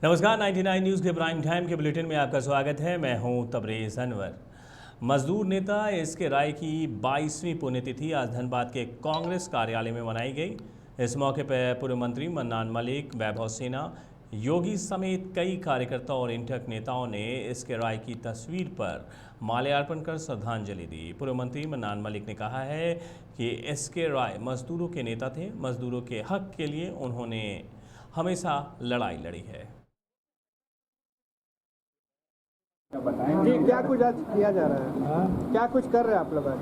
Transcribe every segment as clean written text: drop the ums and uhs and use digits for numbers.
नमस्कार 99 न्यूज़ के prime time के बुलेटिन में आपका स्वागत है। मैं हूं तबरेज़ अनवर। मजदूर नेता एसके राय की 22वीं पुण्यतिथि आज धनबाद के कांग्रेस कार्यालय में मनाई गई। इस मौके पर पूर्व मंत्री मन्नान मलिक, वैभव सिन्हा, योगी समेत कई कार्यकर्ता और इंटक नेताओं ने एसके राय की तस्वीर पर माल्यार्पण कर श्रद्धांजलि दी। पूर्व मंत्री मन्नान मलिक ने कहा है कि एसके राय मजदूरों के नेता थे। मजदूरों के हक के लिए उन्होंने हमेशा लड़ाई लड़ी है। जी, क्या कुछ आज किया जा रहा है? हाँ? क्या कुछ कर रहे हैं आप लोग आज?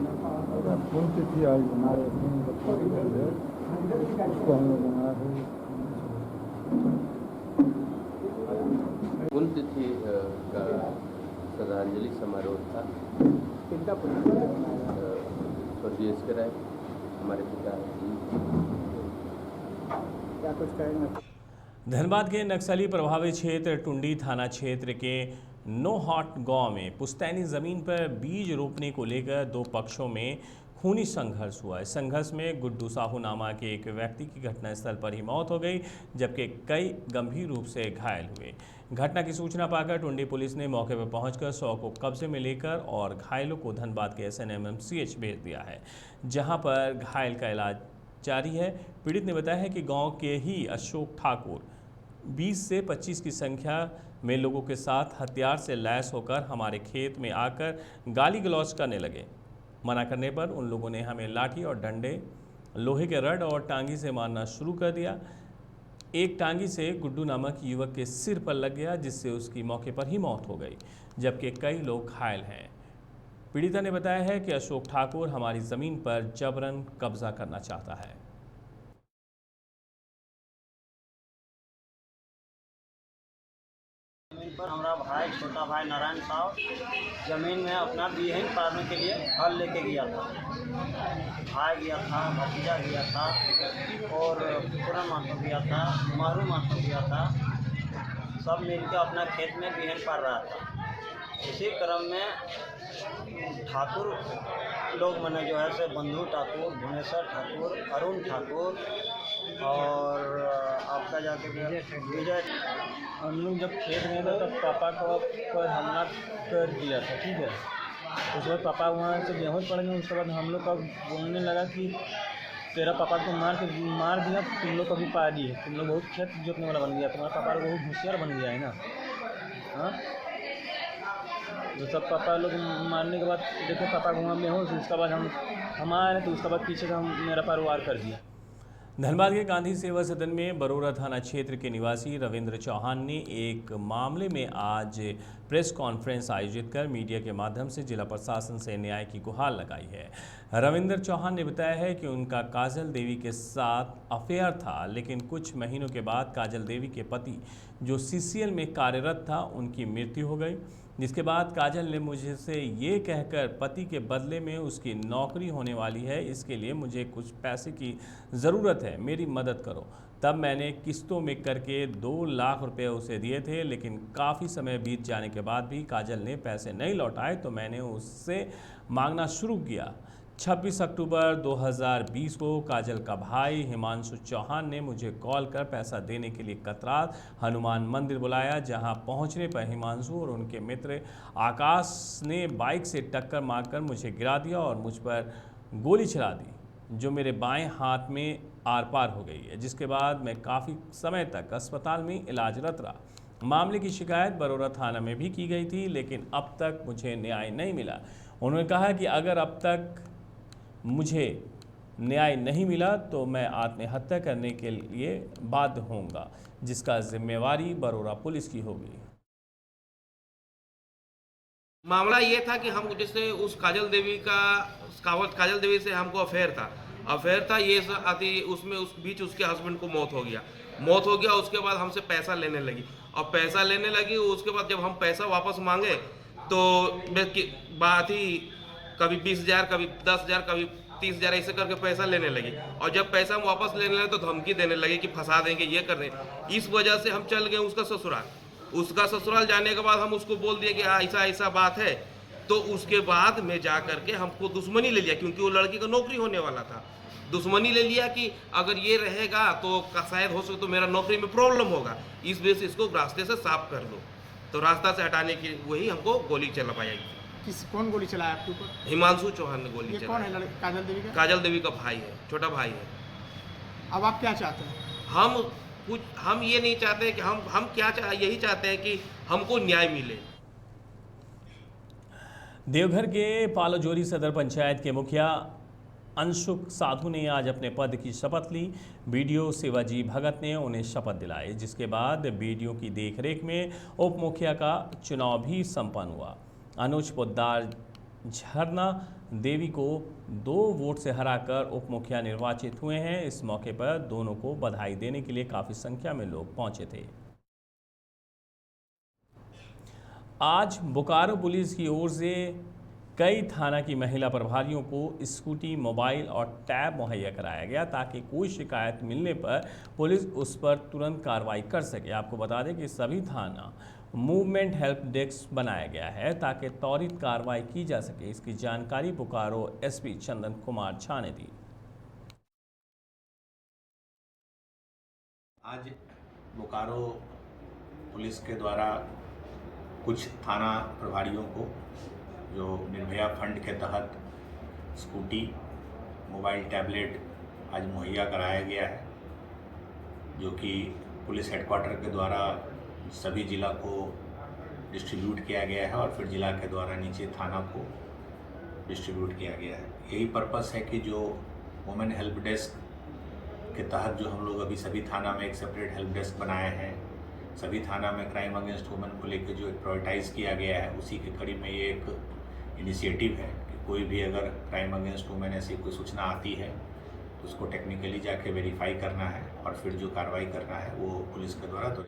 पुण्यतिथि आज हमारे उसको हम लोग मना रहे हैं। पुण्यतिथि का श्रद्धांजलि समारोह था। किनका पुण्यतिथि? स्वर्गीय एसके राय हमारे पिता जी। क्या कुछ कहेंगे? धनबाद के नक्सली प्रभावित क्षेत्र टुंडी थाना क्षेत्र के नोहाट गांव में पुश्तैनी ज़मीन पर बीज रोपने को लेकर दो पक्षों में खूनी संघर्ष हुआ। इस संघर्ष में गुड्डू साहू नामा के एक व्यक्ति की घटनास्थल पर ही मौत हो गई, जबकि कई गंभीर रूप से घायल हुए। घटना की सूचना पाकर टुंडी पुलिस ने मौके पर पहुंचकर 100 को कब्जे में लेकर और घायलों को धनबाद के SNMMCH भेज दिया है, जहां पर घायल का इलाज जारी है। पीड़ित ने बताया है कि गाँव के ही अशोक ठाकुर 20 से 25 की संख्या में लोगों के साथ हथियार से लैस होकर हमारे खेत में आकर गाली गलौज करने लगे। मना करने पर उन लोगों ने हमें लाठी और डंडे, लोहे के रड और टांगी से मारना शुरू कर दिया। एक टांगी से गुड्डू नामक युवक के सिर पर लग गया, जिससे उसकी मौके पर ही मौत हो गई, जबकि कई लोग घायल हैं। पीड़िता ने बताया है कि अशोक ठाकुर हमारी ज़मीन पर जबरन कब्जा करना चाहता है। जमीन पर हमारा भाई, छोटा भाई नारायण साहब जमीन में अपना बिहन पारने के लिए हल लेके गया था। भाई गया था, भतीजा गया था और पूरा माथो गया था, मारू माथो गया था। सब मिलकर अपना खेत में बिहन पार रहा था। इसी क्रम में ठाकुर लोग मैंने जो है से बंधु ठाकुर, भुवनेश्वर ठाकुर, अरुण ठाकुर और आपका जाके विजय, हम लोग जब खेत में थे तब पापा को पर हमला कर दिया था। ठीक है, उसके बाद पापा वहाँ से बेहोश पड़ गए। उसके बाद हम लोग का बोलने लगा कि तेरा पापा को मार दिया, तुम लोग कभी पा दिए, तुम लोग बहुत खेत जोतने वाला बन गया, तुम्हारा पापा लोग बहुत होशियार बन गया है ना। हाँ, तो सब पापा लोग मारने के बाद देखे पापा को वहाँ बेहोश। उसके बाद हम आए तो उसके बाद पीछे से मेरा पार वार कर दिया। धनबाद के गांधी सेवा सदन में बरोरा थाना क्षेत्र के निवासी रविंद्र चौहान ने एक मामले में आज प्रेस कॉन्फ्रेंस आयोजित कर मीडिया के माध्यम से जिला प्रशासन से न्याय की गुहार लगाई है। रविंद्र चौहान ने बताया है कि उनका काजल देवी के साथ अफेयर था, लेकिन कुछ महीनों के बाद काजल देवी के पति जो CCL में कार्यरत था, उनकी मृत्यु हो गई, जिसके बाद काजल ने मुझसे ये कहकर पति के बदले में उसकी नौकरी होने वाली है, इसके लिए मुझे कुछ पैसे की ज़रूरत है, मेरी मदद करो। तब मैंने किस्तों में करके 2 लाख रुपए उसे दिए थे, लेकिन काफ़ी समय बीत जाने के बाद भी काजल ने पैसे नहीं लौटाए, तो मैंने उससे मांगना शुरू किया। 26 अक्टूबर 2020 को काजल का भाई हिमांशु चौहान ने मुझे कॉल कर पैसा देने के लिए कतरात हनुमान मंदिर बुलाया, जहां पहुंचने पर हिमांशु और उनके मित्र आकाश ने बाइक से टक्कर मारकर मुझे गिरा दिया और मुझ पर गोली चला दी, जो मेरे बाएं हाथ में आर पार हो गई है, जिसके बाद मैं काफ़ी समय तक अस्पताल में इलाजरत रहा। मामले की शिकायत बरोरा थाना में भी की गई थी, लेकिन अब तक मुझे न्याय नहीं मिला। उन्होंने कहा कि अगर अब तक मुझे न्याय नहीं मिला तो मैं आत्महत्या करने के लिए बाध्य होऊंगा, जिसका जिम्मेवारी बरोरा पुलिस की होगी। मामला ये था कि हम जैसे उस काजल देवी से हमको अफेयर था ये आती उसमें उस बीच उसके हस्बैंड को मौत हो गया। उसके बाद हमसे पैसा लेने लगी। उसके बाद जब हम पैसा वापस मांगे तो बात ही कभी 20,000, कभी 10,000, कभी 30,000 ऐसे करके पैसा लेने लगी। और जब पैसा हम वापस लेने लगे तो धमकी देने लगे कि फंसा देंगे, ये कर देंगे। इस वजह से हम चल गए उसका ससुराल जाने के बाद हम उसको बोल दिए कि ऐसा बात है। तो उसके बाद में जा करके हमको दुश्मनी ले लिया, क्योंकि वो लड़की का नौकरी होने वाला था। दुश्मनी ले लिया कि अगर ये रहेगा तो शायद हो सके तो मेरा नौकरी में प्रॉब्लम होगा, इस वजह से इसको रास्ते से साफ कर दो। तो रास्ता से हटाने की वही हमको गोली चलवाई। कौन गोली चलाया आपके ऊपर? हिमांशु चौहान ने गोली ये चलाई। कौन है लड़का? काजल देवी का? काजल देवी का भाई है, छोटा भाई है। अब आप क्या चाहते हैं? हम ये नहीं चाहते कि हम यही चाहते हैं कि हमको न्याय मिले। देवघर के पालोजोरी सदर पंचायत के मुखिया अंशुक साधु ने आज अपने पद की शपथ ली। बीडीओ शिवाजी भगत ने उन्हें शपथ दिलाई, जिसके बाद बीडीओ की देखरेख में उप मुखिया का चुनाव भी संपन्न हुआ। अनुज पोद्दार झरना देवी को 2 वोट से हराकर उप मुखिया निर्वाचित हुए हैं। इस मौके पर दोनों को बधाई देने के लिए काफ़ी संख्या में लोग पहुंचे थे। आज बोकारो पुलिस की ओर से कई थाना की महिला प्रभारियों को स्कूटी, मोबाइल और टैब मुहैया कराया गया ताकि कोई शिकायत मिलने पर पुलिस उस पर तुरंत कार्रवाई कर सके। आपको बता दें कि सभी थाना मूवमेंट हेल्प डेस्क बनाया गया है ताकि त्वरित कार्रवाई की जा सके। इसकी जानकारी बोकारो एसपी चंदन कुमार झा ने दी। आज बोकारो पुलिस के द्वारा कुछ थाना प्रभारियों को जो निर्भया फंड के तहत स्कूटी, मोबाइल, टैबलेट आज मुहैया कराया गया है, जो कि पुलिस हेडक्वार्टर के द्वारा सभी जिला को डिस्ट्रीब्यूट किया गया है और फिर जिला के द्वारा नीचे थाना को डिस्ट्रीब्यूट किया गया है। यही पर्पस है कि जो वुमेन हेल्प डेस्क के तहत जो हम लोग अभी सभी थाना में एक सेपरेट हेल्प डेस्क बनाए हैं, सभी थाना में क्राइम अगेंस्ट वुमेन को लेकर जो एक प्रायोरिटाइज़ किया गया है, उसी के कड़ी में ये एक इनिशिएटिव है कि कोई भी अगर क्राइम अगेंस्ट वुमेन ऐसी कोई सूचना आती है तो उसको टेक्निकली जाके वेरीफाई करना है और फिर जो कार्रवाई करना है वो पुलिस के द्वारा। तो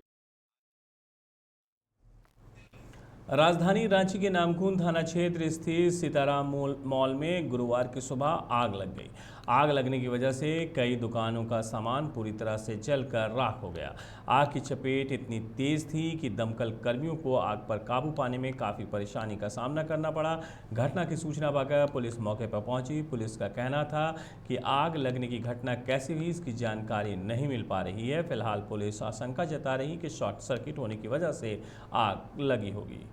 राजधानी रांची के नामकुन थाना क्षेत्र स्थित सीताराम मॉल में गुरुवार की सुबह आग लग गई। आग लगने की वजह से कई दुकानों का सामान पूरी तरह से जलकर राख हो गया। आग की चपेट इतनी तेज थी कि दमकल कर्मियों को आग पर काबू पाने में काफ़ी परेशानी का सामना करना पड़ा। घटना की सूचना पाकर पुलिस मौके पर पहुंची। पुलिस का कहना था कि आग लगने की घटना कैसे हुई इसकी जानकारी नहीं मिल पा रही है। फिलहाल पुलिस आशंका जता रही कि शॉर्ट सर्किट होने की वजह से आग लगी होगी।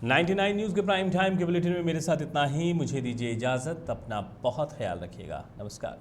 $99 न्यूज़ के प्राइम टाइम के बुलेटिन में मेरे साथ इतना ही। मुझे दीजिए इजाज़त। अपना बहुत ख्याल रखिएगा। नमस्कार।